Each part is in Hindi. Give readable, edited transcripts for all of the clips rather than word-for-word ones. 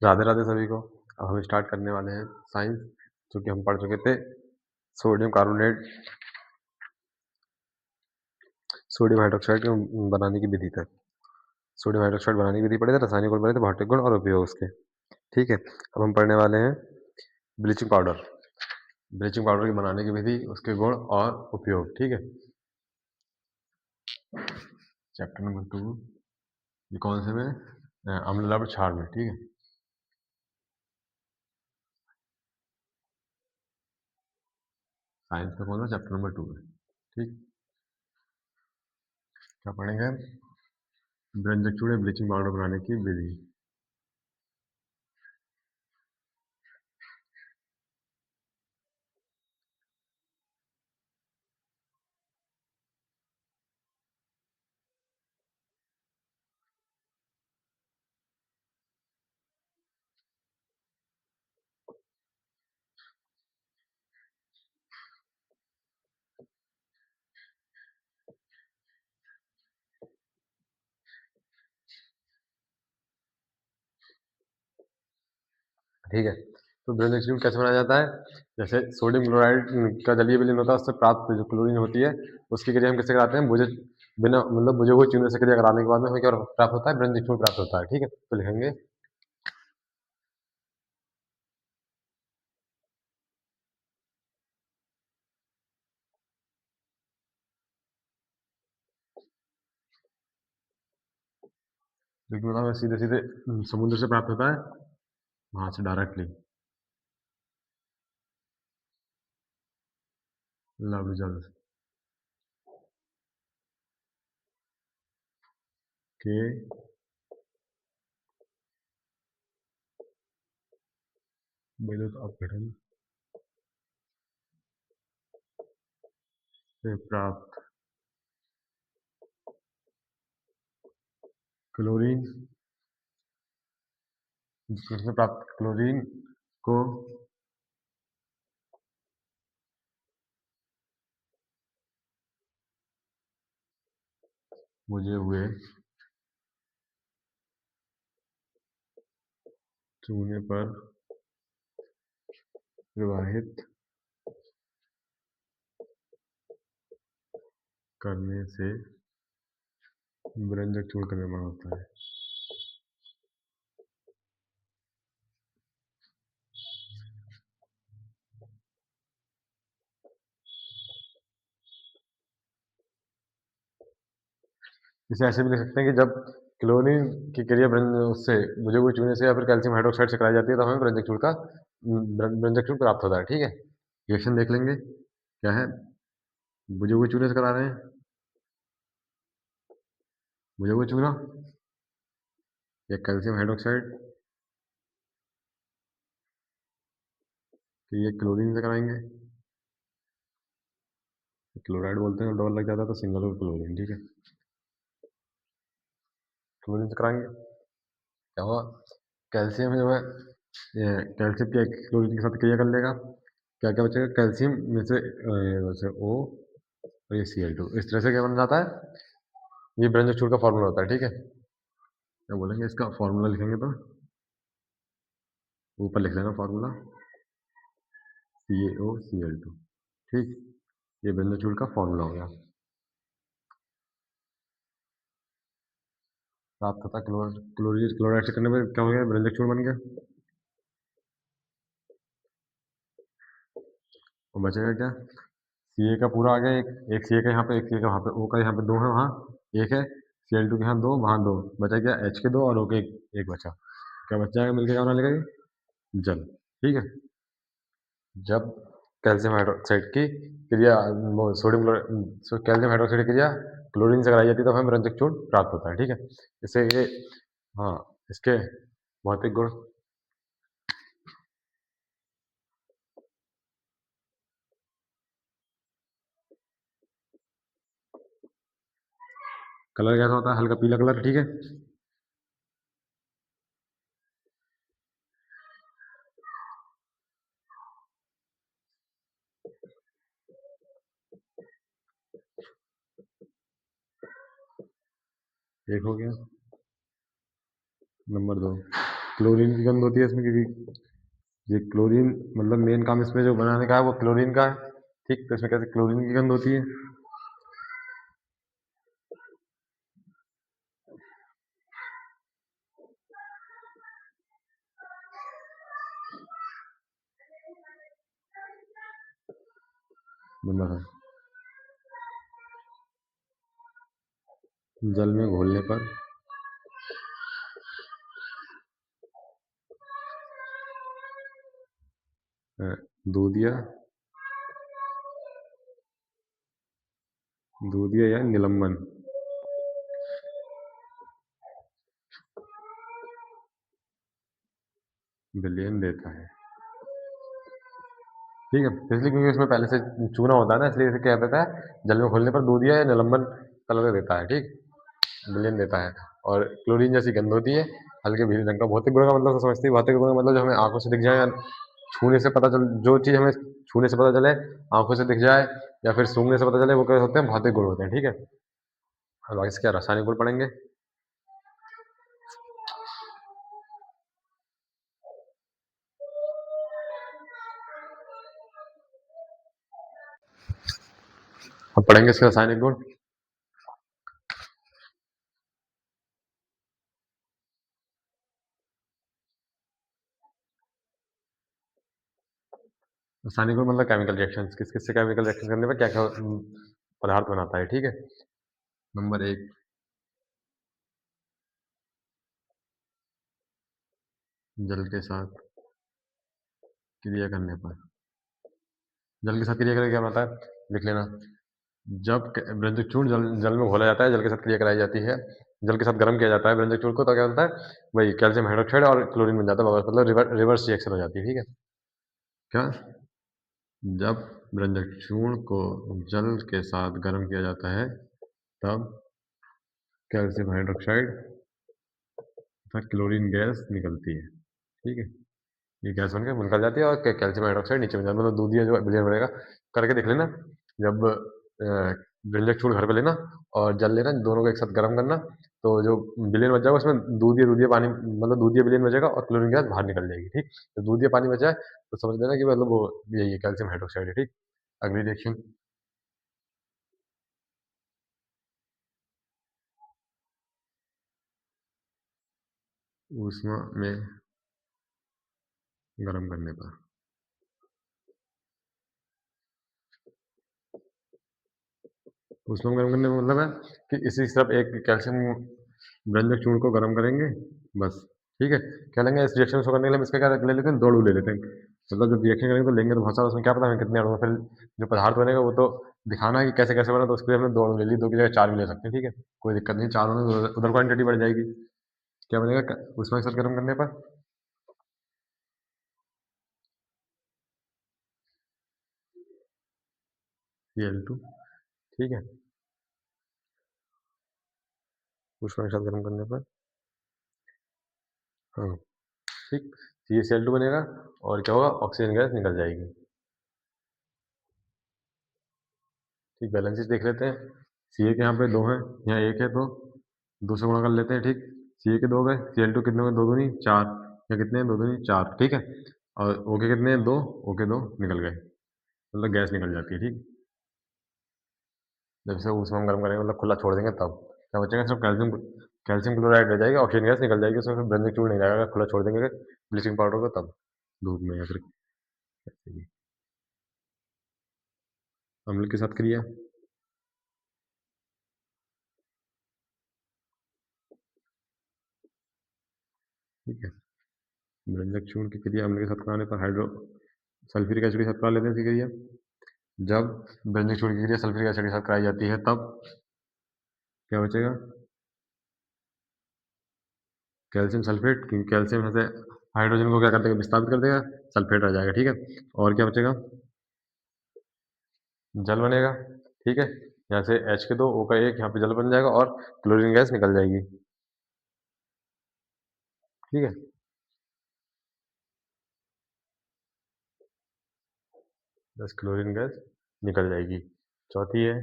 राधे राधे सभी को। अब हम स्टार्ट करने वाले हैं साइंस, जो कि हम पढ़ चुके थे। सोडियम कार्बोनेट, सोडियम हाइड्रोक्साइड के बनाने की विधि तक। सोडियम हाइड्रोक्साइड बनाने की विधि पढ़े थे, रासायनिक गुण पढ़े थे, भौतिक गुण और उपयोग उसके। ठीक है, अब हम पढ़ने वाले हैं ब्लीचिंग पाउडर। ब्लीचिंग पाउडर की बनाने की विधि, उसके गुण और उपयोग। ठीक है, चैप्टर नंबर 2। ये कौन से में? अम्ल लवण क्षार में। ठीक है, साइंस का कौन सा? चैप्टर नंबर 2 है। ठीक, क्या पढ़ेंगे? व्यंजक चूड़े ब्लीचिंग पाउडर बनाने की विधि। ठीक है, तो ब्रोंज एक्सक्लूड कैसे बनाया जाता है? जैसे सोडियम क्लोराइड का जलीय विलीन होता है, उससे प्राप्त जो क्लोरीन होती है, उसकी क्रिया हम कैसे कराते हैं? बुझे बिना मतलब बुझे हुए चूने से क्रिया कराने के बाद में हमें क्या प्राप्त होता है? ब्रोंज एक्सक्लूड प्राप्त होता है। ठीक है, तो लिखेंगे जो कि मतलब सीधे सीधे समुद्र से प्राप्त होता है, वहां से डायरेक्टली लवण जल के विद्युत अपघटन से प्राप्त क्लोरीन, जिसमें प्राप्त क्लोरीन को बुझे हुए चूने पर प्रवाहित करने से ब्रंजक चूर्ण का निर्माण होता है। इसे ऐसे भी लिख सकते हैं कि जब क्लोरीन की क्रिया उससे बुझे हुए चूने से या फिर कैल्शियम हाइड्रोक्साइड से कराई जाती है, तो हमें ब्रंजक चूर्ण का ब्रंजक चूर्ण प्राप्त होता है। ठीक है, रिएक्शन देख लेंगे क्या है। बुझे हुए चूने से करा रहे हैं, बुझे हुए चूना या कैल्शियम हाइड्रोक्साइड, तो ये क्लोरीन से कराएंगे। क्लोराइड बोलते हैं, डबल लग जाता है तो सिंगल और क्लोरीन। ठीक है, क्लोरीन से कराएंगे, क्या हुआ? कैल्शियम जो है, ये कैल्शियम के क्लोरीन के साथ क्रिया कर लेगा, क्या क्या बचेगा? कैल्शियम में से वैसे ओ और ये Cl2, इस तरह से क्या बन जाता है? ये ब्रंजक चूर्ण का फॉर्मूला होता है। ठीक है, क्या बोलेंगे इसका फॉर्मूला लिखेंगे तो ऊपर लिख लेना फॉर्मूला CaOCl2। ठीक, ये ब्रंजक चूर्ण का फॉर्मूला हो गया। प्राप्त होता क्लोरीन क्लोराइड से करने में क्या हो गया? ब्रंजक चूर्ण बन गया। और बचेगा क्या? सी ए का पूरा आ गया, एक एक सी ए का यहाँ पे, एक सी ए का वहाँ पे, ओ का यहाँ पे दो है, वहाँ एक है, Cl2 के यहाँ दो, वहाँ दो, बचा क्या? H के दो और O के एक बचा। क्या बच जाएगा? मिलकर क्या बना लेगा? ये जल। ठीक है, जब कैल्शियम हाइड्रोक्साइड की क्रिया सोडियम कैल्शियम हाइड्रोक्साइड की क्रिया क्लोरीन से कराई जाती है, तब हमें रंजक चूर्ण प्राप्त होता है। ठीक है, इससे ये, हाँ, इसके भौतिक गुण। कलर कैसा होता है? हल्का पीला कलर। ठीक है, एक हो गया। नंबर 2, क्लोरीन की गंध होती है इसमें, क्योंकि ये क्लोरीन मतलब मेन काम इसमें जो बनाने का है वो क्लोरीन का है। ठीक, तो इसमें कैसे क्लोरीन की गंध होती है। नंबर है, जल में घोलने पर अ, दूधिया दूधिया या निलंबन विलयन देता है। ठीक है, इसलिए क्योंकि इसमें पहले से चूना होता है ना, इसलिए इसे क्या देता है, जल में घोलने पर दूधिया या निलंबन कलर देता है। ठीक, विलयन देता है। और क्लोरीन जैसी गंध होती है, हल्के भूरे रंग का। भौतिक गुण का मतलब तो समझते ही, भौतिक गुण का मतलब जो हमें आंखों से दिख जाए या छूने से पता चल, जो चीज़ हमें छूने से पता चले, आंखों से दिख जाए या फिर सूंघने से पता चले, वो क्या होते हैं, भौतिक गुण होते हैं। ठीक है, और बाकी से क्या रासायनिक गुण पढ़ेंगे। अब पढ़ेंगे इसके रासायनिक गुण। रासायनिक गुण मतलब केमिकल रिएक्शन, किस किस से केमिकल रिएक्शन करने पर क्या क्या पदार्थ बनाता है। ठीक है, नंबर एक, जल के साथ क्रिया करने पर। जल के साथ क्रिया करके क्या बनता है, लिख लेना। जब व्यंजक चूर्ण जल जल में घोला जाता है, जल के साथ क्रिया कराई जाती है, जल के साथ गर्म किया जाता है व्यंजक चूर्ण को, तो क्या बनता है, वही कैल्शियम हाइड्रोक्साइड और क्लोरीन बन जाता है, मतलब रिवर्स रिएक्शन हो जाती है। ठीक है, क्या, जब व्यंजक चूर्ण को जल के साथ गर्म किया जाता है, तब कैल्शियम हाइड्रोक्साइड तथा क्लोरीन गैस निकलती है। ठीक है, ये गैस बन के निकल जाती है और कैल्शियम हाइड्रोक्साइड नीचे बन जाता है, मतलब दूधिया जो विलयन बनेगा। करके देख लेना, जब व्यंजक चूर्ण घर पे लेना और जल लेना, दोनों को एक साथ गर्म करना, तो जो विलयन बच जाएगा उसमें दूधिया दूधिया पानी, मतलब दूधिया विलयन बचेगा और क्लोरीन गैस बाहर निकल जाएगी। ठीक, तो दूधिया पानी बचा है तो समझ लेना कि मतलब वो यही है, कैल्शियम हाइड्रोक्साइड है। ठीक, अगली रिएक्शन, ऊष्मा में गर्म करने पर। ऊष्मा में गर्म करने का मतलब है कि इसी तरफ एक कैल्शियम व्यंजक चूर्ण को गर्म करेंगे, बस। ठीक है, क्या लेंगे इस रिएक्शन को करने के लिए, हम इसका क्या ले लेते हैं, दो अणु ले लेते हैं। मतलब जब रिएक्शन करेंगे तो लेंगे तो बहुत सारा, उसमें क्या पता हमें कितने अणु हैं, फिर जो पदार्थ बनेगा वो तो दिखाना है कि कैसे कैसे बना, तो उसके लिए हमने दो अणु ले लिए, दो की जगह चार भी ले सकते हैं। ठीक है, कोई दिक्कत नहीं, चार अणु में उधर क्वांटिटी बढ़ जाएगी। क्या बनेगा उसमें एक साथ गर्म करने पर, Cl2। ठीक है, उसमें एक साथ गर्म करने पर, हाँ, ठीक, CaCl2 बनेगा और क्या होगा, ऑक्सीजन गैस निकल जाएगी। ठीक, बैलेंसेस देख लेते हैं। सी ए के यहाँ पे दो हैं, यहाँ एक है, तो दो से गुणा कर लेते हैं। ठीक, सी ए के दो गए, Cl2 कितने हुए, दो दूनी चार, या कितने हैं, दो दूनी चार। ठीक है, और ओ के कितने हैं, दो, ओ के दो निकल गए, मतलब गैस निकल जाती है। ठीक, जब से उसमें हम गर्म करेंगे, मतलब खुला छोड़ देंगे, तब क्या बचेगा, सिर्फ कैल्शियम कैल्शियम क्लोराइड रह जाएगा, ऑक्सीजन गैस निकल जाएगी, उसमें फिर ब्रेंजिंग चूड़ नहीं रहेगा, खुला छोड़ देंगे ब्लीचिंग पाउडर को, तब दूध में या फिर अम्ल के साथ क्रिया। ठीक है, ब्रंजक चूर्ण की क्रिया अम्ल के साथ कराने पर हाइड्रो सल्फ्यूरिक एसिड के साथ करा लेते हैं इसकी क्रिया। जब ब्रंजक चूर्ण की क्रिया सल्फ्यूरिक एसिड के साथ कराई जाती है, तब क्या बचेगा, कैल्शियम सल्फेट, क्योंकि कैल्शियम में से हाइड्रोजन को क्या कर देगा, विस्थापित कर देगा, सल्फेट रह जाएगा। ठीक है, और क्या बचेगा, जल बनेगा। ठीक है, यहाँ से H के दो, O का एक, यहाँ पे जल बन जाएगा और क्लोरीन गैस निकल जाएगी। ठीक है, बस क्लोरीन गैस निकल जाएगी। चौथी है,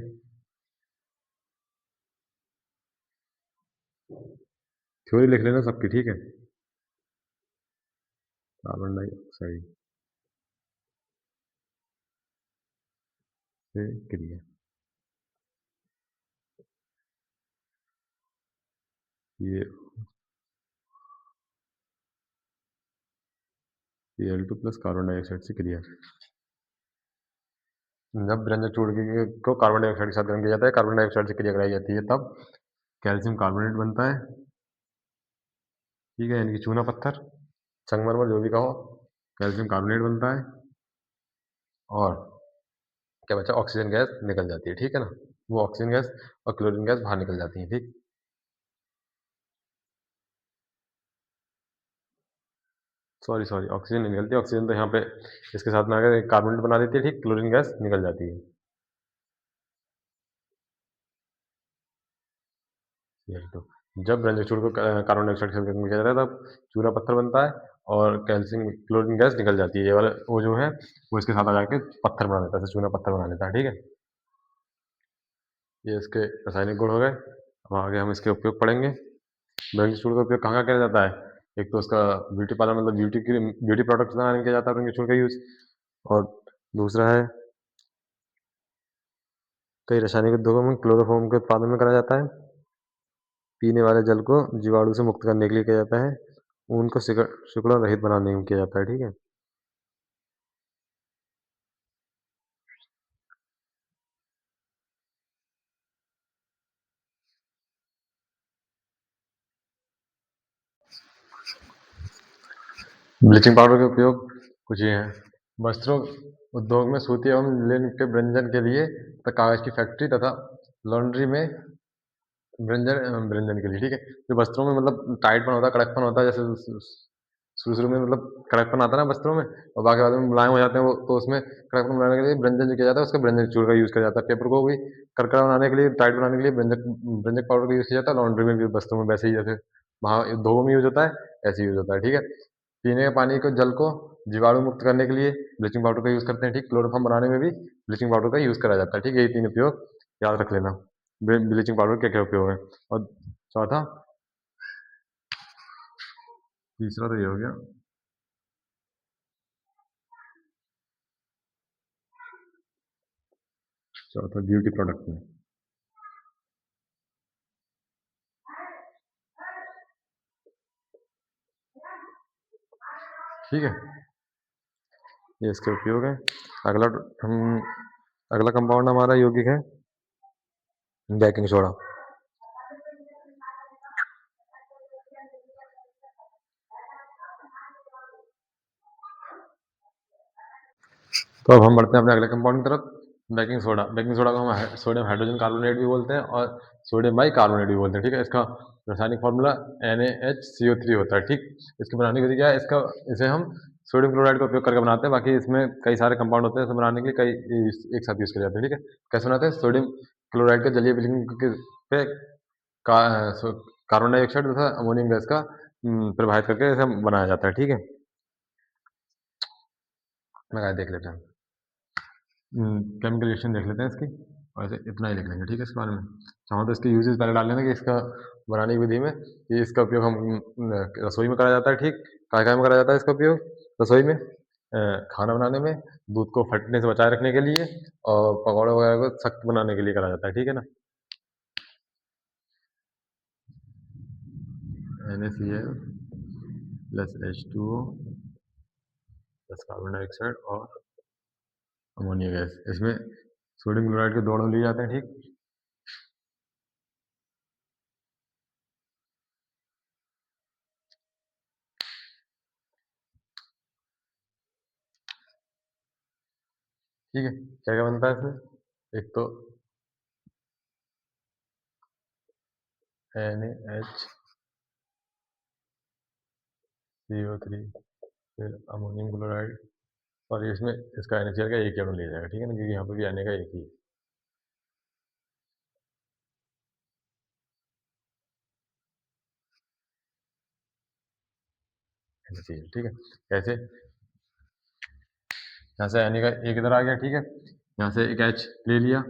थ्योरी लिख लेना सबकी। ठीक है, कार्बन डाइऑक्साइड से क्रिया, ये Cl2 प्लस कार्बन डाइऑक्साइड से क्रिया। जब व्यंजक चूर्ण को कार्बन डाइऑक्साइड के साथ गर्म किया जाता है, कार्बन डाइऑक्साइड से क्रिया कराई जाती है, तब कैल्शियम कार्बोनेट बनता है। ठीक है, यानी कि चूना पत्थर, संगमरमर, जो भी कहो, कैल्शियम कार्बोनेट बनता है और क्या बचा, ऑक्सीजन गैस निकल जाती है। ठीक है ना, वो ऑक्सीजन गैस और क्लोरीन गैस बाहर निकल जाती है। ठीक, सॉरी सॉरी, ऑक्सीजन नहीं निकलती, ऑक्सीजन तो यहाँ पे इसके साथ में अगर कार्बोनेट बना देती है। ठीक, क्लोरीन गैस निकल जाती है। Cl2, जब व्यंजक चूर्ण को कार्बन डाइऑक्साइड के साथ गर्म किया जाता है, तब चूना पत्थर बनता है और कैल्शियम क्लोरीन गैस निकल जाती है। ये वाला वो जो है वो इसके साथ आ जाके पत्थर बना देता है, चूना पत्थर बना लेता है। ठीक है, ये इसके रासायनिक गुण हो गए। अब आगे हम इसके उपयोग पढ़ेंगे। व्यंजक चूर्ण का उपयोग कहाँ कहाँ किया जाता है? एक तो उसका ब्यूटी पार्लर, मतलब ब्यूटी प्रोडक्ट्स बनाने में किया जाता है व्यंजक चूर्ण का यूज, और दूसरा है कई रासायनिक उद्योगों में क्लोरोफॉर्म के उत्पादन में करा जाता है। पीने वाले जल को जीवाणु से मुक्त करने के लिए किया जाता है। ऊन को सिकुड़न रहित बनाने में किया जाता है। ठीक है, ब्लीचिंग पाउडर के उपयोग कुछ ये हैं। वस्त्रों उद्योग में सूती एवं लिनन के व्यंजन के लिए तथा कागज की फैक्ट्री तथा लॉन्ड्री में व्यंजन व्यंजन के लिए। ठीक है, जो वस्त्रों में मतलब टाइटपन होता है, कड़कपन होता है, जैसे शुरू शुरू में मतलब कड़कपन आता है ना वस्त्रों में, और बाकी बाद में मुलायम हो जाते हैं वो, तो उसमें कड़कपन बनाने के लिए व्यंजन जो किया जाता है उसका व्यंजक चूर्ण का यूज किया जाता है। पेपर को भी करकरा बनाने के लिए, टाइट बनाने के लिए व्यंजक व्यंजक पाउडर का यूज किया जाता है। लॉन्ड्री में भी वस्त्रों में वैसे ही, जैसे वहाँ धोने में यूज होता है, ऐसे यूज होता है। ठीक है, पीने के पानी को, जल को जीवाणु मुक्त करने के लिए ब्लीचिंग पाउडर का यूज करते हैं। ठीक, क्लोरोफॉर्म बनाने में भी ब्लीचिंग पाउडर का यूज करा जाता है। ठीक है, ये तीन उपयोग याद रख लेना, ब्लीचिंग पाउडर क्या क्या उपयोग है। और चौथा, तीसरा तो ये हो गया, चौथा ब्यूटी प्रोडक्ट में। ठीक है, ये इसके उपयोग है। अगला हम अगला कंपाउंड हमारा यौगिक है बेकिंग सोडा। तो अब हम बढ़ते हैं अपने अगले कंपाउंड की तरफ, बेकिंग सोडा। बेकिंग सोडा को हम सोडियम हाइड्रोजन कार्बोनेट भी बोलते हैं और सोडियम बाई कार्बोनेट भी बोलते हैं। ठीक है, इसका रासायनिक फॉर्मूला NaHCO3 होता है। ठीक, इसकी बनाने की विधि क्या है, इसका इसे हम सोडियम क्लोराइड का उपयोग करके बनाते हैं। बाकी इसमें कई सारे कंपाउंड होते हैं, इसे बनाने के लिए कई एक साथ यूज किए जाते हैं। ठीक है, कैसे बनाते हैं, सोडियम क्लोराइड का जलीय विलयन पे कार्बन डाइऑक्साइड तथा अमोनियम गैस का प्रभावित करके इसे बनाया जाता है। ठीक है, लगा देख लेते हैं, केमिकल रिएक्शन देख लेते हैं इसकी, और ऐसे इतना ही लिख लेंगे। ठीक है, इसके बारे में चाहो तो इसके यूजेस पहले डाल लेना कि इसका बनाने की विधि में कि इसका उपयोग हम रसोई में करा जाता है। ठीक, काय काय में करा जाता है इसका उपयोग रसोई में, खाना बनाने में, दूध को फटने से बचाए रखने के लिए, और पकौड़े वगैरह को सख्त बनाने के लिए करा जाता है। ठीक है ना, NaCl plus H2O plus carbon dioxide और अमोनिया गैस, इसमें सोडियम क्लोराइड के दो अणु लिए जाते हैं। ठीक, ठीक है, क्या क्या बनता है इसमें, एक तो NaHCO3, फिर अमोनियम क्लोराइड, और इसमें इसका NaCl का एक ही अणु लिया जाएगा। ठीक है ना, क्योंकि यहाँ पे भी Na का एक ही है, NaCl। ठीक है, कैसे, यहाँ से Na का एक इधर आ गया। ठीक है, यहाँ से एक H ले लिया,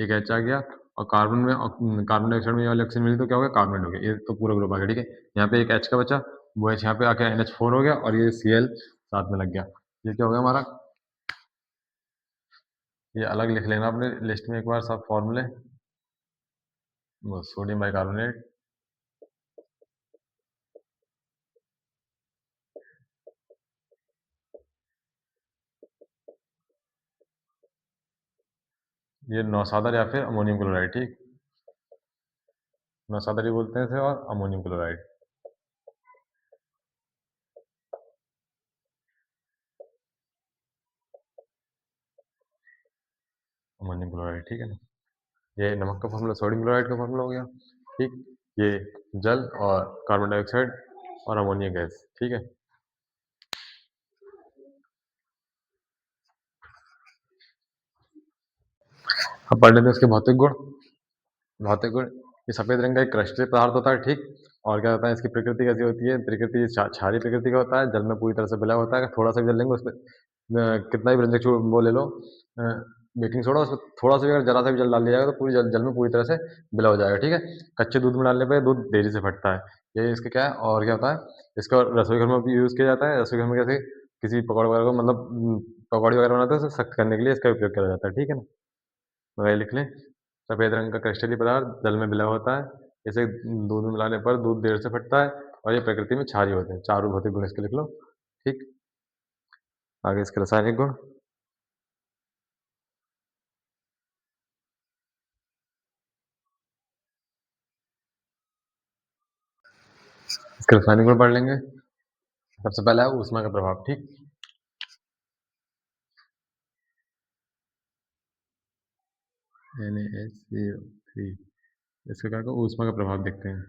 एक H आ गया, और कार्बन में कार्बन डाइऑक्साइड में ये वाली ऑक्सीजन मिली तो क्या हो गया, कार्बन हो गया। ये तो पूरा ग्रुप आ गया। ठीक है, यहाँ पे एक H का बचा, वो H यहाँ पे आके NH4 हो गया, और ये Cl साथ में लग गया। ये क्या हो गया हमारा, ये अलग लिख लेना अपने लिस्ट में एक बार सब फॉर्मूले। सोडियम बाइकार्बोनेट, ये नौसादर या फिर अमोनियम क्लोराइड, ठीक, नौसादर ही बोलते हैं इसे, और अमोनियम क्लोराइड, अमोनियम क्लोराइड, ठीक है ना। ये नमक का फॉर्मूला, सोडियम क्लोराइड का फॉर्मूला हो गया, ठीक। ये जल और कार्बन डाइऑक्साइड और अमोनिया गैस, ठीक है। अब पढ़ लेते हैं इसके भौतिक गुण। भौतिक गुण, ये सफेद रंग का एक क्रिस्टलीय पदार्थ होता है, ठीक। और क्या होता है, इसकी प्रकृति कैसी होती है, प्रकृति क्षारीय प्रकृति का होता है, जल में पूरी तरह से मिला होता है। थोड़ा सा भी जल लेंगे उसमें कितना भी रंजक वो ले लो, बेकिंग सोडा, उसमें थोड़ा सा भी अगर जरा सा भी जल डाल दिया जाएगा तो पूरी जल में पूरी तरह से मिला हो जाएगा, ठीक है। कच्चे दूध में डालने पे दूध देरी से फटता है, ये इसका क्या है। और क्या होता है, इसका रसोई घर में भी यूज़ किया जाता है। रसोई घर में कैसे, किसी पकौड़े वगैरह को, मतलब पकौड़ी वगैरह बनाते हैं उसे सख्त करने के लिए इसका उपयोग किया जाता है, ठीक है ना। वही लिख लें, सफ़ेद रंग का क्रिस्टलीय पदार्थ जल में मिला होता है, इसे दूध में मिलाने पर दूध देर से फटता है, और ये प्रकृति में क्षारीय होते हैं। चारों भौतिक गुण इसके लिख लो, ठीक। आगे इसके रासायनिक गुण। इसके रासायनिक गुण पढ़ लेंगे। सबसे पहला है ऊष्मा का प्रभाव, ठीक। NaHCO3, इसका क्या होगा, ऊष्मा का प्रभाव देखते हैं।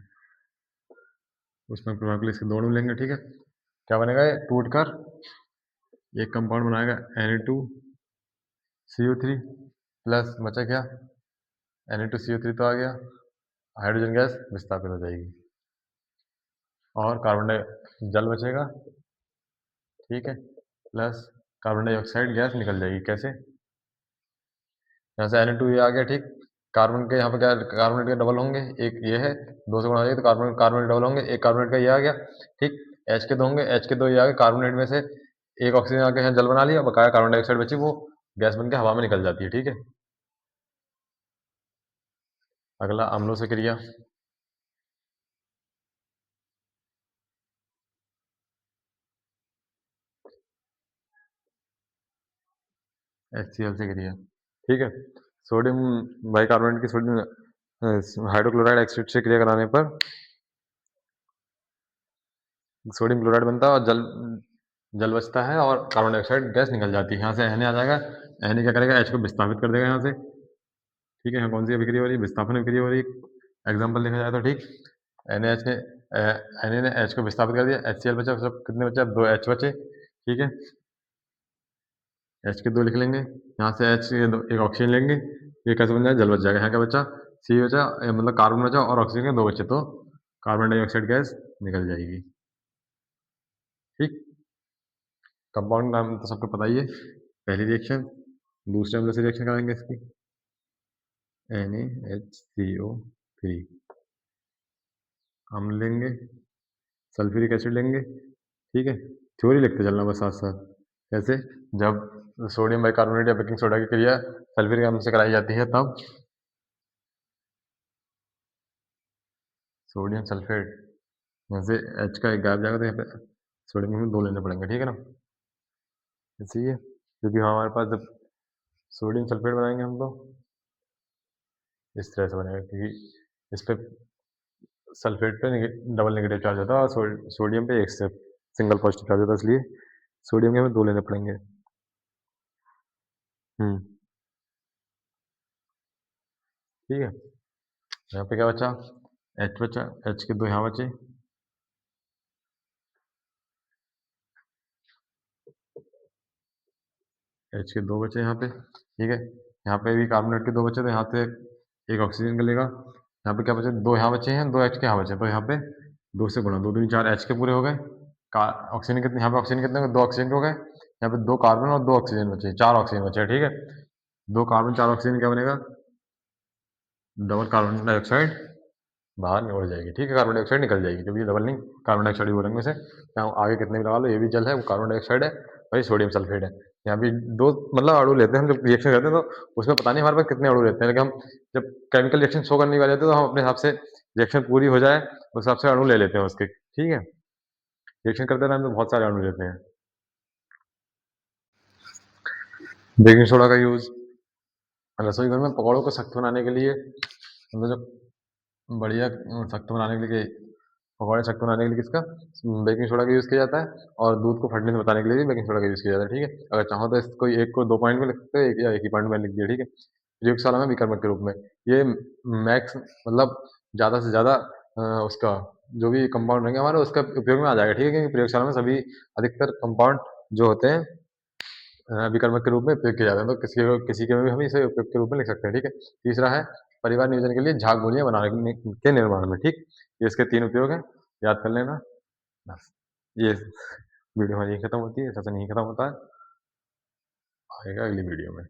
ऊष्मा के प्रभाव के लिए इसके दो अणु लेंगे, ठीक है। क्या बनेगा, ये टूट कर एक कंपाउंड बनाएगा Na2CO3 प्लस बचा क्या, Na2CO3 तो आ गया, हाइड्रोजन गैस विस्थापित हो जाएगी, और कार्बन डाइ जल बचेगा, ठीक है, प्लस कार्बन डाइऑक्साइड गैस निकल जाएगी। कैसे, यहाँ से Na2 ये आ गया, ठीक। कार्बन के यहाँ पे क्या, कार्बोनेट के डबल होंगे, एक ये है, दो से गुणा हो जाएगी तो कार्बन कार्बोनेट डबल होंगे, एक कार्बोनेट का ये आ गया, ठीक। H के दो होंगे, H के दो ये आ गए, कार्बोनेट में से एक ऑक्सीजन आके यहाँ जल बना लिया, बकाया कार्बन डाइऑक्साइड बची, वो गैस बन के हवा में निकल जाती है, ठीक है। अगला अम्लों से क्रिया। HCl से क्रिया, ठीक है। सोडियम बाइकार्बोनेट की सोडियम हाइड्रोक्लोराइड एसिड से क्रिया कराने पर सोडियम क्लोराइड बनता है, और जल जल बचता है, और कार्बन डाइऑक्साइड गैस निकल जाती है। यहाँ से Na आ जाएगा, Na क्या करेगा, H को विस्थापित कर देगा यहाँ से, ठीक है। यहाँ कौन सी अभिक्रिया हो रही है, विस्थापन अभिक्रिया हो रही है। एग्जाम्पल देखा जाए तो, ठीक, NaH ने Na ने H को विस्थापित कर दिया, HCl बचा, सब कितने बचे, अब दो H बचे, ठीक है। H के दो लिख लेंगे, यहाँ से H एक ऑक्सीजन लेंगे, ये कैसे बन जाएगा, जल बच जाएगा। यहाँ क्या बचा, C बचा, मतलब कार्बन बचा, और ऑक्सीजन के दो बचे, तो कार्बन डाइऑक्साइड गैस निकल जाएगी, ठीक। कंपाउंड नाम तो सबको पता ही है। पहली रिएक्शन, दूसरे हम लोग से रिएक्शन कराएंगे इसकी, NaHCO3, हम लेंगे, सल्फ्यूरिक एसिड लेंगे, ठीक है। थ्योरी लिखते चलना बस साथ साथ। कैसे, जब सोडियम बाइकार्बोनेट या बेकिंग सोडा की क्रिया सल्फ्यूरिक अम्ल से कराई जाती है, तब सोडियम सल्फेट, यहाँ से H का एक गायब जाएगा, तो यहाँ पे सोडियम में दो लेने पड़ेंगे, ठीक है ना। ऐसे ही है, क्योंकि हमारे पास जब सोडियम सल्फेट बनाएंगे हम लोग, इस तरह से बनेगा, क्योंकि इस पे सल्फेट पे डबल नेगेटिव चार्ज होता है, और सोडियम पे एक से सिंगल पॉजिटिव चार्ज होता है, इसलिए सोडियम के हमें दो लेने पड़ेंगे। ठीक है, यहाँ पे क्या बचा, H बचा, H के दो यहाँ बचे, H के दो बचे यहाँ पे, ठीक है। यहाँ पे भी कार्बोनेट के दो बचे, तो यहाँ से एक ऑक्सीजन का लेगा। यहाँ पे क्या बचे, दो यहाँ बचे हैं, दो H के यहाँ बचे, तो यहाँ पे दो से गुणा, दो दूनी चार, H के पूरे हो गए। ऑक्सीजन कितने, यहाँ पे ऑक्सीजन कितने हो गए, दो ऑक्सीजन के हो गए। यहाँ पे दो कार्बन और दो ऑक्सीजन बचे, चार ऑक्सीजन बचे, ठीक है। दो कार्बन चार ऑक्सीजन क्या बनेगा, डबल कार्बन डाइऑक्साइड बाहर उड़ जाएगी, ठीक है, कार्बन डाइऑक्साइड निकल जाएगी, क्योंकि डबल नहीं, कार्बन डाइऑक्साइड ही बोलेंगे उसे, यहाँ आगे कितने भी लगा लो, ये भी जल है, वो कार्बन डाइऑक्साइड है, वही सोडियम सल्फेट है। यहाँ भी दो मतलब अणु लेते हैं हम, जब रिएक्शन करते हैं तो उसमें पता नहीं हमारे पास कितने अणु रहते हैं, लेकिन हम जब केमिकल रिएक्शन शो करने वाले होते हैं तो हम अपने हिसाब से रिएक्शन पूरी हो जाए उस हिसाब से अणु ले लेते हैं उसके, ठीक है। रिएक्शन करते टाइम में बहुत सारे अणु लेते हैं। बेकिंग सोडा का यूज रसोई घर में पकौड़ों को सख्त बनाने के लिए, मतलब जब बढ़िया सख्त बनाने के लिए, पकौड़े सख्त बनाने के लिए किसका बेकिंग सोडा का यूज़ किया जाता है, और दूध को फटने से बचाने के लिए भी बेकिंग सोडा का यूज़ किया जाता है, ठीक है। अगर चाहो तो इस कोई एक को 2 पॉइंट में लिख सकते हो, एक या एक ही पॉइंट में लिख दिया, ठीक है। प्रयोगशाला में विकर्मक के रूप में ये मैक्स मतलब ज़्यादा से ज़्यादा उसका जो भी कंपाउंड रहेंगे हमारे उसका उपयोग में आ जाएगा, ठीक है, क्योंकि प्रयोगशाला में सभी अधिकतर कंपाउंड जो होते हैं विकर्मक के रूप में उपयोग किए जाते हैं, तो किसी के में भी हम इसे उपयोग के रूप में लिख सकते हैं, ठीक है। तीसरा है परिवार नियोजन के लिए झाग गोलियां बनाने के निर्माण में, ठीक। ये इसके 3 उपयोग हैं, याद कर लेना। बस ये वीडियो हमारी यहीं खत्म होती है, ऐसा नहीं खत्म होता है, आएगा अगली वीडियो में।